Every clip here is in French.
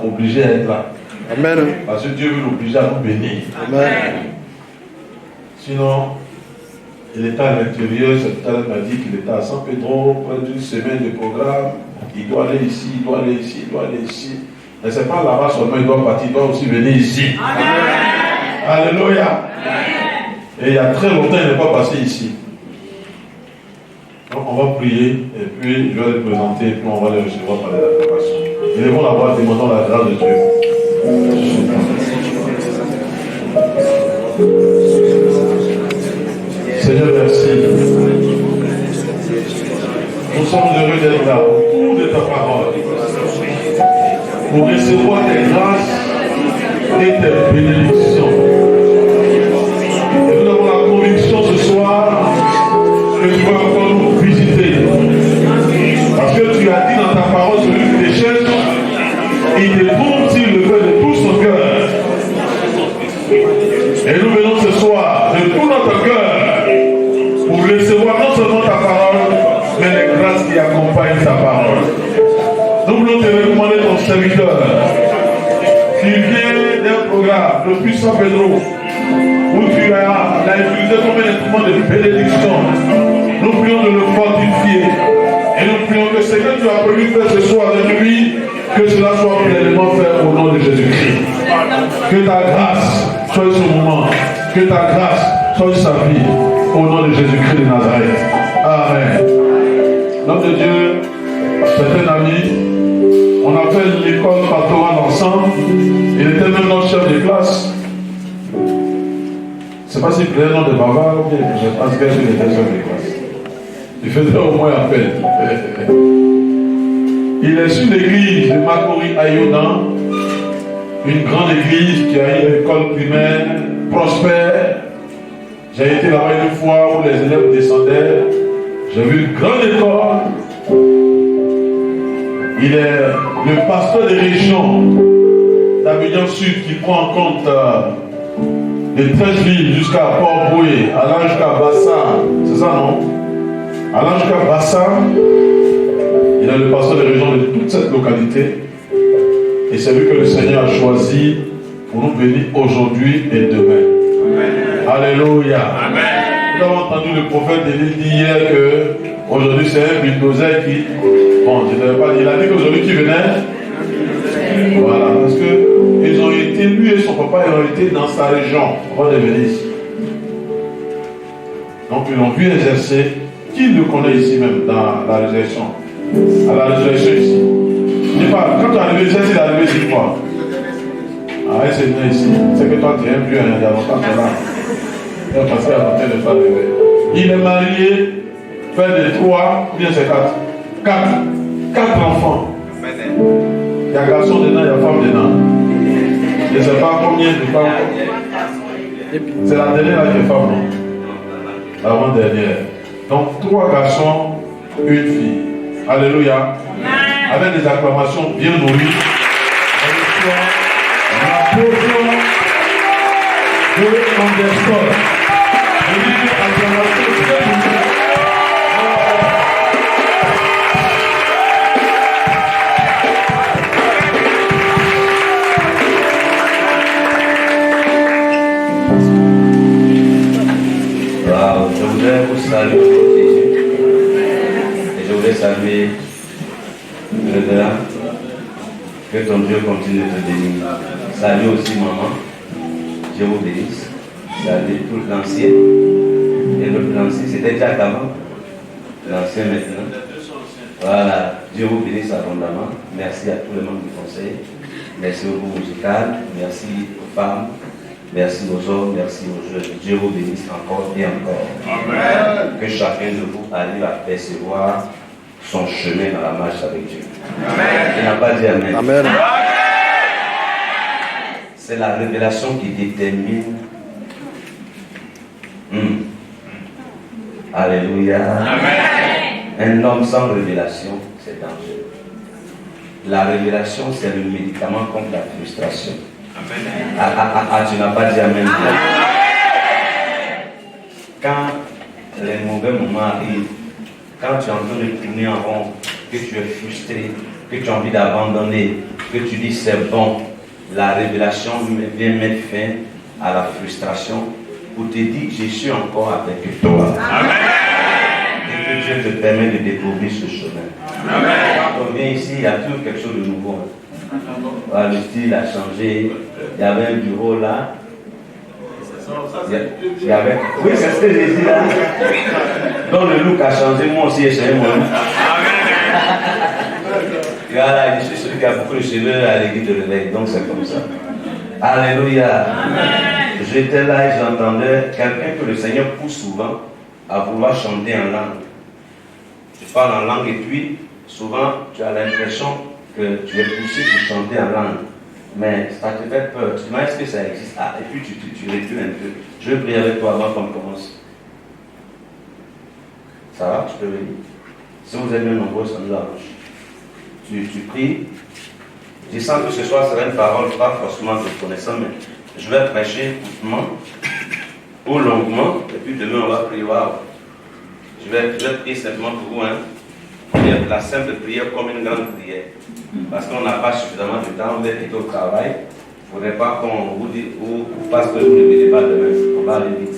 obligé à être là. Amen. Parce que Dieu veut l'obliger à nous bénir. Amen. Sinon, il était à l'intérieur, cette table m'a dit qu'il était à San Pedro, près d'une semaine de programme. Il doit aller ici, il doit aller ici, il doit aller ici. Mais ce n'est pas là-bas seulement, il doit partir, il doit aussi venir ici. Amen. Alléluia. Amen. Et il y a très longtemps, il n'est pas passé ici. Donc on va prier, et puis je vais les présenter, et puis on va les recevoir par les acclamations. Élevons la voix, demandons la grâce de Dieu. Seigneur, merci. Nous sommes heureux d'être là, autour de ta parole, pour recevoir tes grâces et tes bénédictions. Et nous avons la conviction ce soir que tu vas encore nous visiter. Parce que tu as dit dans ta parole, celui qui te cherche, il te trouve s'il le fait de tout son cœur. Et nous venons ce soir de tout notre cœur pour recevoir non seulement ta parole, mais les grâces qui accompagnent ta parole. Nous voulons te recommander ton serviteur qui vient d'un programme, le puissant Pedro, où tu l'as utilisé comme un instrument de bénédiction. Nous prions de le fortifier. Et nous prions que ce que tu as prévu faire ce soir de lui, que cela soit pleinement fait au nom de Jésus-Christ. Que ta grâce soit ce moment. Que ta grâce soit sa vie. Au nom de Jésus-Christ de Nazareth. Amen. L'homme de Dieu, c'est un ami. On a fait l'école pastorale ensemble. Il était même notre chef de classe. Je ne sais pas s'il prenait le nom de bavard ou bien je pense qu'il était chef de classe. Il faisait au moins appel. Il est sur l'église de Makori Ayodan, une grande église qui a une école primaire prospère. J'ai été là-bas une fois où les élèves descendaient. J'ai vu une grande école. Il est le pasteur des régions d'Abidjan Sud qui prend en compte les 13 villes jusqu'à Port-Boué, allant jusqu'à Bassam. C'est ça, non? Allant jusqu'à Bassam, il est le pasteur des régions de toute cette localité. Et c'est lui que le Seigneur a choisi pour nous bénir aujourd'hui et demain. Amen. Alléluia. Amen. Nous avons entendu le prophète Élie dire hier que aujourd'hui c'est un bulldozer qui. Bon, je ne l'avais pas dit. Il a dit qu'aujourd'hui tu venais. Voilà, parce que ils ont été, lui et son papa, ils ont été dans sa région avant de venir ici. Donc ils l'ont vu exercer. Qui le connaît ici même dans la résurrection? À la résurrection ici. Je dis pas, quand tu es arrivé ici, il est arrivé ici quoi? Ah, c'est venu ici. C'est que toi tu es un vieux, il y a longtemps que là. Il a passé à côté de toi. Il est marié, père de 3, ou bien c'est 4. 4 enfants. Il y a garçon dedans, il y a femme dedans. Je ne sais pas combien de femmes. C'est la dernière là qui est femme, non? L'avant-dernière. Donc 3 garçons, une fille. Alléluia. Avec des acclamations bien nourries. La portion de Anderson. Je dis une acclamation bien nourrie. Je voudrais vous saluer au nom de Jésus. Et je voudrais saluer le Bénin. Que ton Dieu continue de te bénir. Salut aussi maman. Dieu vous bénisse. Salut tout l'ancien. Et l'autre l'ancien, c'était Jack avant. L'ancien maintenant. Voilà. Dieu vous bénisse abondamment. Merci à tous les membres du conseil. Merci au groupe musical. Merci aux femmes. Merci aux hommes, merci aux jeunes. Dieu vous bénisse encore et encore. Amen. Que chacun de vous arrive à percevoir son chemin dans la marche avec Dieu. Amen. Il n'a pas dit Amen. Amen. C'est la révélation qui détermine. Alléluia. Amen. Un homme sans révélation, c'est dangereux. La révélation, c'est le médicament contre la frustration. Amen. Tu n'as pas dit Amen. Amen. Quand les mauvais moments arrivent, quand tu es en train de tourner en rond, que tu es frustré, que tu as envie d'abandonner, que tu dis c'est bon. La révélation vient mettre fin à la frustration pour te dire je suis encore avec toi. Amen. Et que Dieu te permet de découvrir ce chemin. Amen. Quand on vient ici, il y a toujours quelque chose de nouveau. Voilà, le style a changé. Il y avait un bureau là. Il y avait... Oui, c'est ce que j'ai dit là. Donc le look a changé, moi aussi j'ai changé moi. Voilà, je suis celui qui a beaucoup de cheveux à l'église de l'éveil, donc c'est comme ça. Alléluia. J'étais là et j'entendais quelqu'un que le Seigneur pousse souvent à vouloir chanter en langue. Tu parles en langue et puis souvent tu as l'impression que tu es poussé pour chanter en langue. Mais ça te fait peur. Tu te demandes est-ce que ça existe? Ah, et puis tu recules un peu. Je vais prier avec toi avant qu'on commence. Ça va? Tu peux venir. Si vous êtes bien nombreux, ça nous arrange. Tu pries. Je sens que ce soir sera une parole pas forcément de connaissance, mais je vais prêcher courtement ou longuement, et puis demain on va prier. Wow. Je vais prier simplement pour vous, hein. La simple prière comme une grande prière. Parce qu'on n'a pas suffisamment de temps, on est au travail. Il ne faudrait pas qu'on vous dise, ou parce que vous ne venez pas demain, on va aller vite.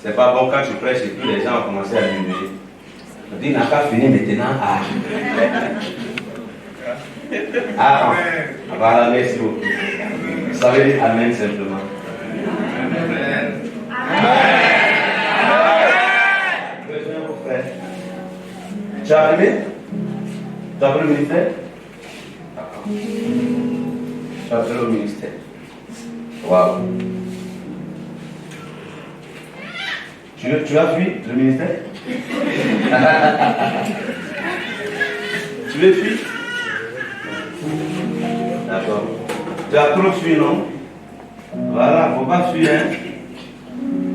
C'est pas bon quand tu prêches et puis les gens ont commencé à murmurer. On dit, n'a pas fini maintenant. Voilà, merci beaucoup. Vous savez dire Amen simplement. Amen. Besoin vos frères. Tu as appelé? Tu as appelé le ministère? Tu as appelé au ministère. Waouh. Tu as fui le ministère? Tu veux fuir? D'accord. Tu as trop fui, non? Voilà, il ne faut pas fuir. Hein?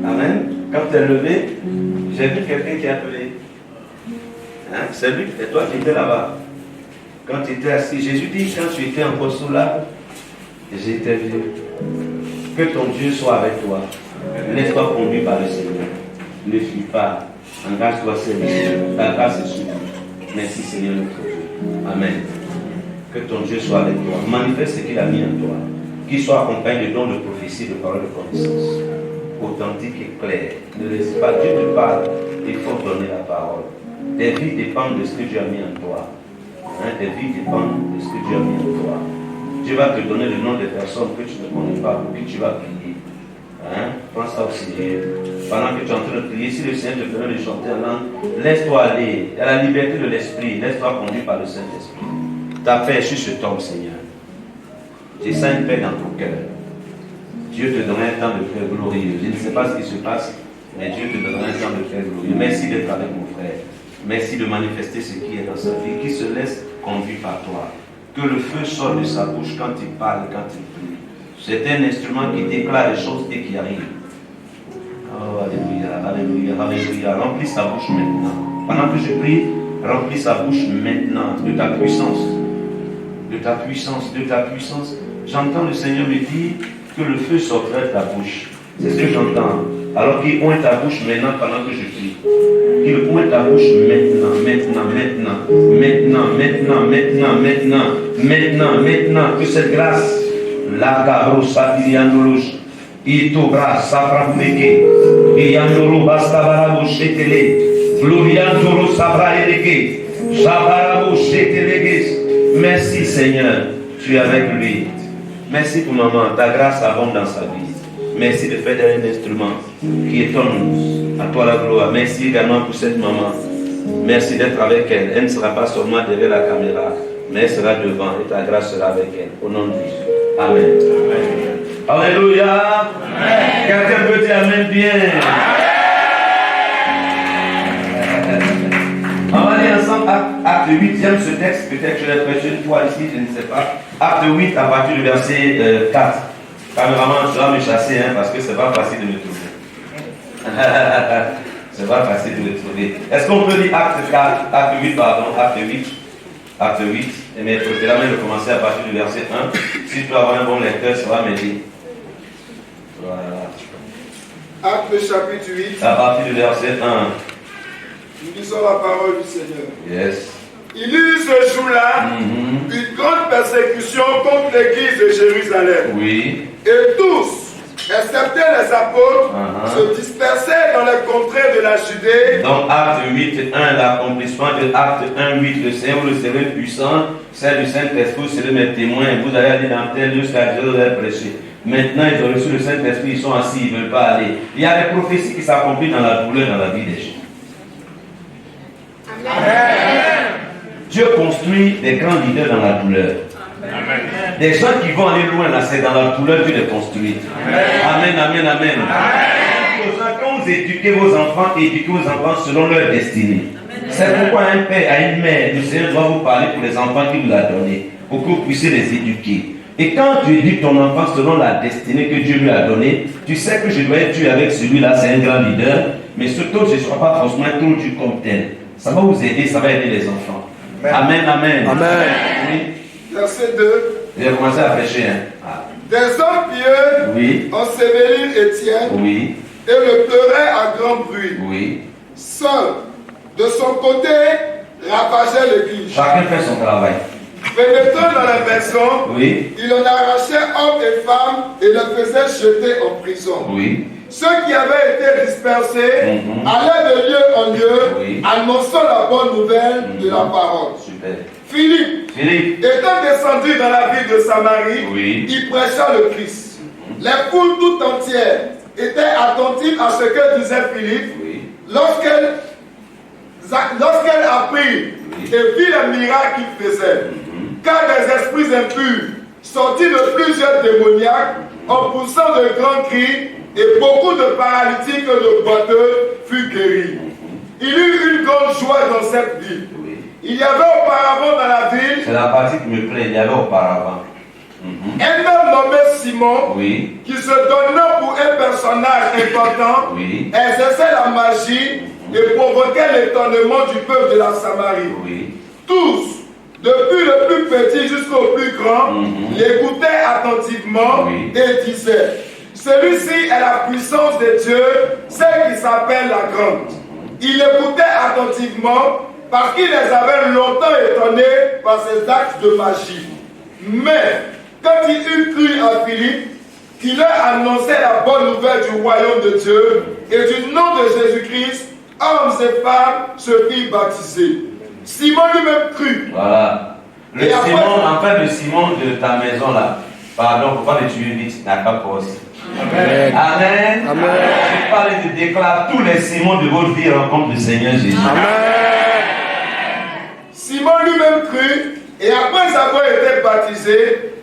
Amen. Quand tu es levé, j'ai vu quelqu'un qui a appelé. Hein? C'est lui, c'est toi qui étais là-bas. Quand tu étais assis, Jésus dit, quand tu étais encore sous là, j'étais vieux. Que ton Dieu soit avec toi. Laisse-toi conduire par le Seigneur. Ne fuis pas. Engage-toi sérieux. Ta grâce est sur toi. Merci Seigneur notre Dieu. Amen. Que ton Dieu soit avec toi. Manifeste ce qu'il a mis en toi. Qu'il soit accompagné de dons de prophétie, de paroles de connaissance. Authentique et clair. Ne laisse pas Dieu te parle. Il faut donner la parole. Tes vies dépendent de ce que Dieu a mis en toi. Hein, tes vies dépendent de ce que Dieu a mis en toi. Dieu va te donner le nom des personnes que tu ne connais pas pour qui tu vas prier. Hein? Prends ça au Seigneur. Pendant que tu es en train de prier, si le Seigneur te permet de chanter en langue, laisse-toi aller. Il y a la liberté de l'esprit. Laisse-toi conduire par le Saint-Esprit. Ta paix est sur ce tombe, Seigneur. J'ai ça une paix dans ton cœur. Dieu te donnera un temps de paix glorieux. Je ne sais pas ce qui se passe, mais Dieu te donnera un temps de paix glorieux. Merci d'être avec mon frère. Merci de manifester ce qui est dans sa vie, qui se laisse conduire par toi. Que le feu sorte de sa bouche quand il parle, quand il prie. C'est un instrument qui déclare les choses et qui arrive. Oh, alléluia, alléluia, alléluia. Remplis sa bouche maintenant. Pendant que je prie, remplis sa bouche maintenant de ta puissance. De ta puissance, de ta puissance. J'entends le Seigneur me dire que le feu sortirait de ta bouche. C'est ce que j'entends. Alors qu'il oint ta bouche maintenant pendant que je prie. Qu'il oint ta bouche maintenant, maintenant. Que cette grâce, la cabro satiriandologe, itobra saprafleke, iandoro bastabarabo chetele, gloriandoro sabraeleke, jabarabo cheteleges. Merci Seigneur, tu es avec lui. Merci pour maman, ta grâce abonde dans sa vie. Merci de faire un instrument qui étonne. À toi la gloire. Merci également pour cette maman. Merci d'être avec elle. Elle ne sera pas seulement derrière la caméra, mais elle sera devant et ta grâce sera avec elle. Au nom de Jésus. Amen. Amen. Alléluia. Quelqu'un peut dire Amen bien. On va aller ensemble acte 8, j'aime ce texte, peut-être que je l'ai prêché une fois ici, je ne sais pas. Acte 8 à partir du verset 4. Caméraman, tu vas me chasser hein, parce que c'est pas facile de me trouver. C'est pas facile de me trouver. Est-ce qu'on peut dire acte 4, acte 8, pardon, acte 8, acte 8, mais préférément de commencer à partir du verset 1. Si tu peux avoir un bon lecteur, ça va m'aider. Voilà. Acte chapitre 8. À partir du verset 1. Nous lisons la parole du Seigneur. Yes. Il y eut ce jour-là une grande persécution contre l'église de Jérusalem. Oui. Et tous, excepté les apôtres, se dispersaient dans les contrées de la Judée. Donc, acte 8, 1, l'accomplissement de acte 1, 8, le Seigneur, vous le serez puissant, c'est du Saint-Esprit, vous serez mes témoins, vous allez aller dans tel lieu jusqu'à Dieu leur prêcher. Maintenant, ils ont reçu le Saint-Esprit, ils sont assis, ils ne veulent pas aller. Il y a des prophéties qui s'accomplissent dans la douleur, dans la vie des gens. Amen. Dieu construit des grands leaders dans la douleur. Amen. Des gens qui vont aller loin, là, c'est dans la douleur que Dieu les construit. Amen, amen, amen. Quand vous éduquez vos enfants selon leur destinée. C'est pourquoi un père a une mère, le Seigneur doit vous parler pour les enfants qu'il vous a donnés, pour que vous puissiez les éduquer. Et quand tu éduques ton enfant selon la destinée que Dieu lui a donnée, tu sais que je dois être dur avec celui-là, c'est un grand leader, mais surtout je ne serai pas forcément trop dur comme tel. Ça va vous aider, ça va aider les enfants. Amen, amen. Amen. Oui. Verset 2. J'ai commencé à prêcher. Des hommes pieux ensevelirs Étienne et le pleuraient à grand bruit. Seul, de son côté, ravageait l'église. Chacun fait son travail. Pénétrant dans la maison, il en arrachait hommes et femmes et les faisait jeter en prison. Ceux qui avaient été dispersés allaient de lieu en lieu, annonçant la bonne nouvelle de la parole. Super. Philippe, étant descendu dans la ville de Samarie, il prêcha le Christ. Les foules tout entières étaient attentives à ce que disait Philippe. Lorsqu'elle apprit et vit les miracles qu'il faisait, car des esprits impurs sortis de plusieurs démoniaques en poussant de grands cris, et beaucoup de paralytiques et de boiteux furent guéris. Il y eut une grande joie dans cette ville. Il y avait auparavant dans la ville, c'est la partie qui me plaît, il y avait auparavant un homme nommé Simon, qui se donnait pour un personnage important, exerçait la magie et provoquait l'étonnement du peuple de la Samarie. Tous, depuis le plus petit jusqu'au plus grand, l'écoutaient attentivement et disaient: celui-ci est la puissance de Dieu, celle qui s'appelle la grande. Il écoutait attentivement parce qu'il les avait longtemps étonnés par ses actes de magie. Mais quand il eut cru à Philippe, qui leur annonçait la bonne nouvelle du royaume de Dieu et du nom de Jésus-Christ, hommes et femmes se firent baptiser. Simon lui-même crut. Voilà. Le Simon de ta maison là, pardon, pour pas le tuer vite, n'a pas aussi. Amen. Amen. Amen. Je parle et je déclare tous les Simons de votre vie rencontrent le Seigneur Jésus. Amen. Simon lui-même crut, et après avoir été baptisé,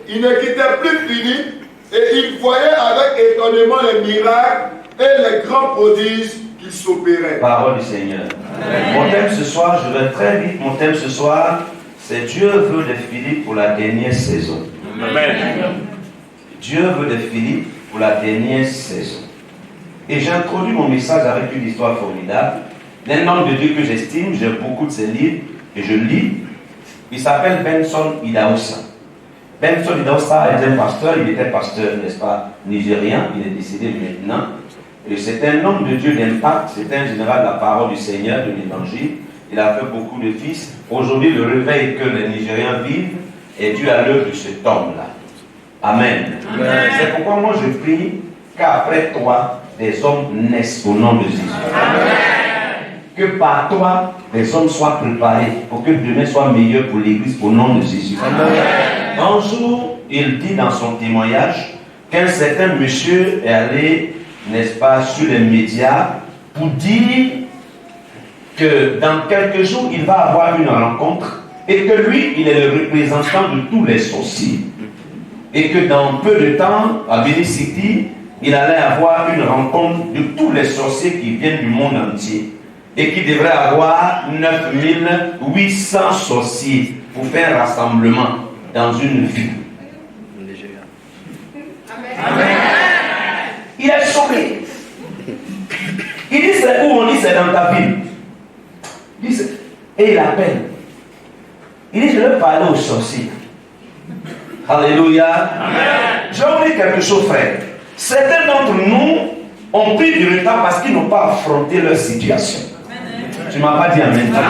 il ne quittait plus Philippe, et il voyait avec étonnement les miracles et les grands prodiges qui s'opéraient. Parole du Seigneur. Amen. Mon thème ce soir, je vais très vite, mon thème ce soir, c'est Dieu veut de Philippe pour la dernière saison. Amen. Dieu veut de Philippe pour la dernière saison. Et j'ai introduit mon message avec une histoire formidable d'un homme de Dieu que j'estime, j'ai beaucoup de ses livres et je lis. Il s'appelle Benson Idahosa. Benson Idahosa est un pasteur, il était pasteur, n'est-ce pas, nigérien, il est décédé maintenant. Et c'est un homme de Dieu d'impact, c'est un général de la parole du Seigneur, de l'évangile. Il a fait beaucoup de fils. Aujourd'hui, le réveil que les Nigériens vivent est dû à l'œuvre de cet homme-là. Amen. Amen. C'est pourquoi moi je prie qu'après toi, des hommes naissent au nom de Jésus. Amen. Que par toi, des hommes soient préparés pour que demain soit meilleur pour l'Église au nom de Jésus. Amen. Un jour, il dit dans son témoignage qu'un certain monsieur est allé, n'est-ce pas, sur les médias pour dire que dans quelques jours, il va avoir une rencontre et que lui, il est le représentant de tous les sorciers. Et que dans peu de temps, à Benin City, il allait avoir une rencontre de tous les sorciers qui viennent du monde entier. Et qu'il devrait avoir 9800 sorciers pour faire un rassemblement dans une ville. Amen. Il est choqué. Il dit c'est où? On dit c'est dans ta ville. Il dit, et il appelle. Il dit je vais parler aux sorciers. Alléluia. Amen. Je vais vous dire quelque chose, frère. Certains d'entre nous ont pris du retard parce qu'ils n'ont pas affronté leur situation. Amen. Tu ne m'as pas dit amen. Amen.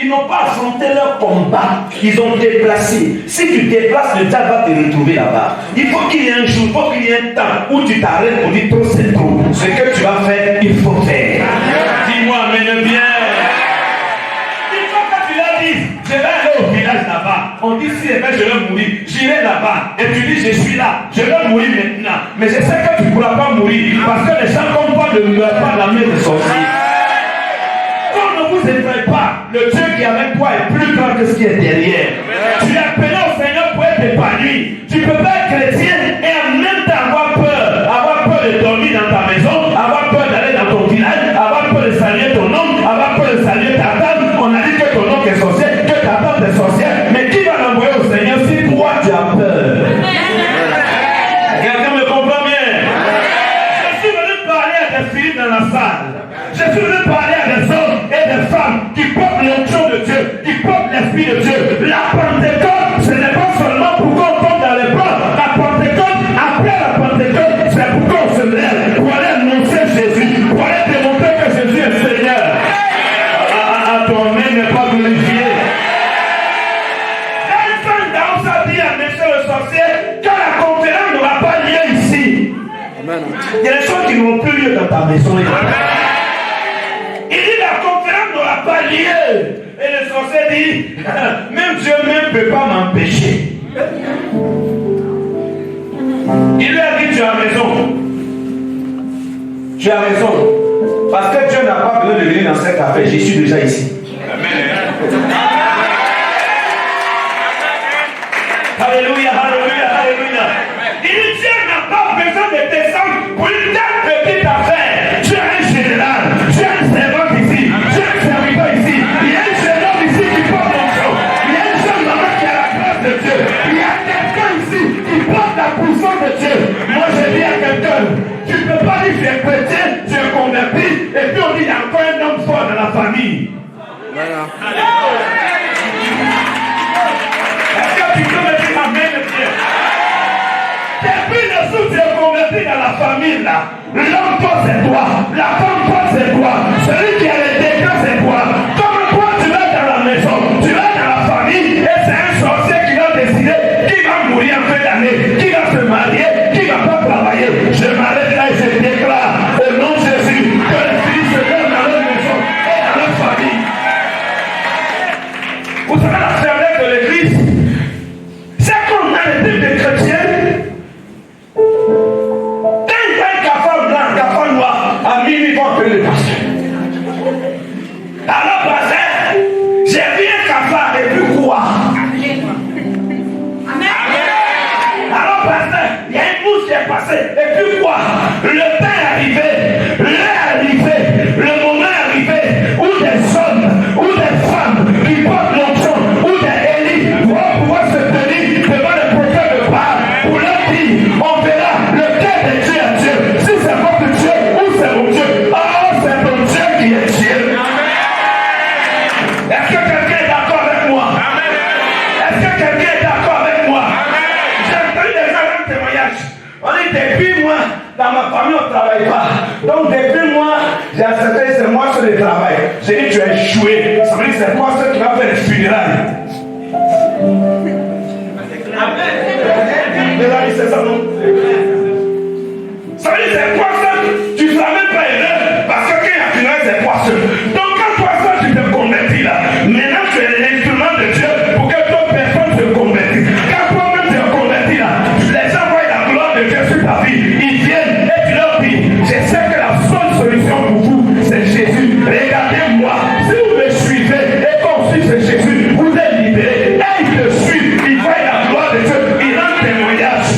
Ils n'ont pas affronté leur combat. Ils ont déplacé. Si tu déplaces, le diable va te retrouver là-bas. Il faut qu'il y ait un jour, il faut qu'il y ait un temps où tu t'arrêtes pour dire trop c'est trop. Ce que tu vas faire, il faut faire. Dis-moi, amène bien. Il faut que tu leur dises, je vais aller au village là-bas. On dit si je vais mourir, j'irai là-bas. Et tu dis, je suis là, je vais mourir maintenant. Mais je sais que tu ne pourras pas mourir parce que les gens comme toi ne meurent pas dans la main des sorciers. Ne vous effrayez pas, le Dieu qui est avec toi est plus grand que ce qui est derrière. Tu es appelé au Seigneur pour être épanoui. Tu ne peux pas être chrétien et en même temps avoir peur de dormir dans ta maison, avoir peur d'aller dans ton village, avoir peur de saluer ton nom, avoir peur de saluer ta tante. On a dit que ton oncle est sorcier, que ta tante est sorcière, mais qui va l'envoyer au Seigneur si toi tu as peur? Quelqu'un me comprend bien? Je suis venu parler à des filles dans la salle. Je suis venu parler à des hommes et des femmes qui portent l'onction de Dieu, qui portent l'Esprit de Dieu. La Pentecôte, ce n'est pas seulement pour qu'on tombe dans les bras. La Pentecôte, après la Pentecôte, c'est pour qu'on se lève, pour aller annoncer Jésus, pour aller démontrer que Jésus est Seigneur. Ton main n'est pas glorifié. Dans ça dit à monsieur le sorcier, quand la conférence n'aura pas lieu ici, amen. Il y a des choses qui n'auront plus lieu dans ta maison. Il dit la conférence n'aura pas lieu. Et le sorcier dit, même Dieu même ne peut pas m'empêcher. Il lui a dit, tu as raison. Tu as raison. Parce que Dieu n'a pas besoin de venir dans cet affaire. Je suis déjà ici. Alléluia, alléluia, alléluia. Il dit, Dieu n'a pas besoin de descendre pour une telle petite affaire. Tu es un général, tu es un servant ici, tu es un serviteur ici. Il y a un jeune homme ici qui porte l'onction. Il y a une jeune maman qui a la grâce de Dieu. Il y a quelqu'un ici qui porte la puissance de Dieu. Moi je dis à quelqu'un, tu ne peux pas dire tu es chrétien, tu es converti, et puis on dit il y a encore un homme fort dans la famille. Voilà. Est-ce que tu peux me dire amen, Dieu? Depuis le jour où tu es converti dans la famille là, l'homme toi c'est toi, la femme toi c'est toi, celui qui a les décrets c'est toi. Comme toi tu vas dans la maison, tu vas dans la famille, et c'est un sorcier qui va décider qui va mourir en fin d'année, qui va se marier, qui va pas travailler. Je m'arrête là et je déclare au nom de Jésus que les filles se lèvent dans leur maison et dans leur famille. Vous savez la faiblesse de l'église, c'est qu'on a les types de chrétiens. À minuit, ils vont appeler le pasteur. Alors, pasteur, j'ai vu un cafard et puis quoi? Alors, pasteur, il y a une mouche qui est passée et puis quoi? Le temps est arrivé, l'heure est arrivée, le moment est arrivé où des hommes, où des femmes qui portent l'onction, où des élites vont pouvoir se tenir devant le prophète de Baal pour leur dire, on verra lequel de Dieu est Dieu. Si c'est votre Dieu, c'est mon Dieu. Oh, c'est ton Dieu qui est Dieu. Est-ce que quelqu'un est d'accord avec moi? Est-ce que quelqu'un est d'accord avec moi? J'ai entendu des gens dans le témoignage. On dit depuis moi, dans ma famille, on ne travaille pas. Donc depuis moi, j'ai accepté, c'est moi sur le travail. J'ai dit tu as échoué. Ça veut dire c'est moi ceux qui va faire les funérailles. Amen. C'est ça, non? Ça veut dire c'est quoi ça? Tu ne seras même pas heureux parce que quand il y a funérailles, c'est poisseux. Donc quand toi ça, tu te convertis là, maintenant tu es l'instrument de Dieu pour que d'autres personnes se convertissent. Quand toi-même tu es converti là, les gens voient la gloire de Dieu sur ta vie. Ils viennent et tu leur dis, je sais que la seule solution pour vous, c'est Jésus. Regardez-moi, si vous me suivez et qu'on suit c'est Jésus, vous êtes libérés. Et ils te suivent, ils voient la gloire de Dieu, ils rendent témoignage.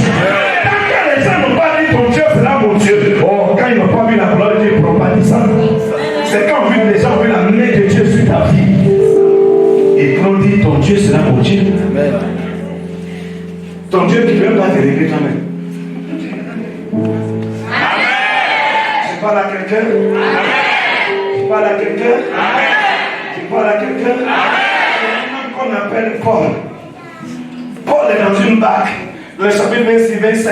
Tant que les gens n'ont pas dit ton Dieu, c'est là mon Dieu. Oh, quand ils n'ont pas vu la gloire de Dieu, ils n'ont pas dit ça. C'est quand les gens ont vu la main de Dieu sur ta vie. Et quand on dit ton Dieu, c'est là mon Dieu. Amen. Ton Dieu qui ne veut pas te régler toi-même. Je parle à quelqu'un. Je parle à quelqu'un. Je parle à quelqu'un. Un homme qu'on appelle Paul. Paul est dans une barque. Le chapitre 26-27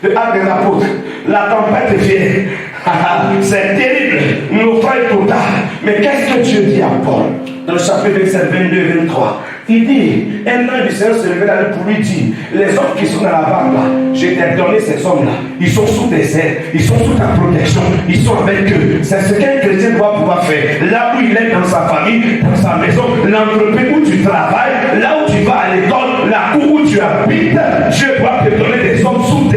de Actes des Apôtres. La tempête vient. C'est terrible. Naufrage total. Mais qu'est-ce que Dieu dit à Paul? dans le chapitre 27, 22 et 23. Il dit, un ange du Seigneur se révéla pour lui dire, les hommes qui sont dans la barque là, je t'ai donné ces hommes-là, ils sont sous tes ailes, ils sont sous ta protection, ils sont avec eux. C'est ce qu'un chrétien doit pouvoir faire. Là où il est dans sa famille, dans sa maison, l'entreprise où tu travailles, là où tu vas à l'école, la cour où tu habites, Dieu doit te donner des hommes sous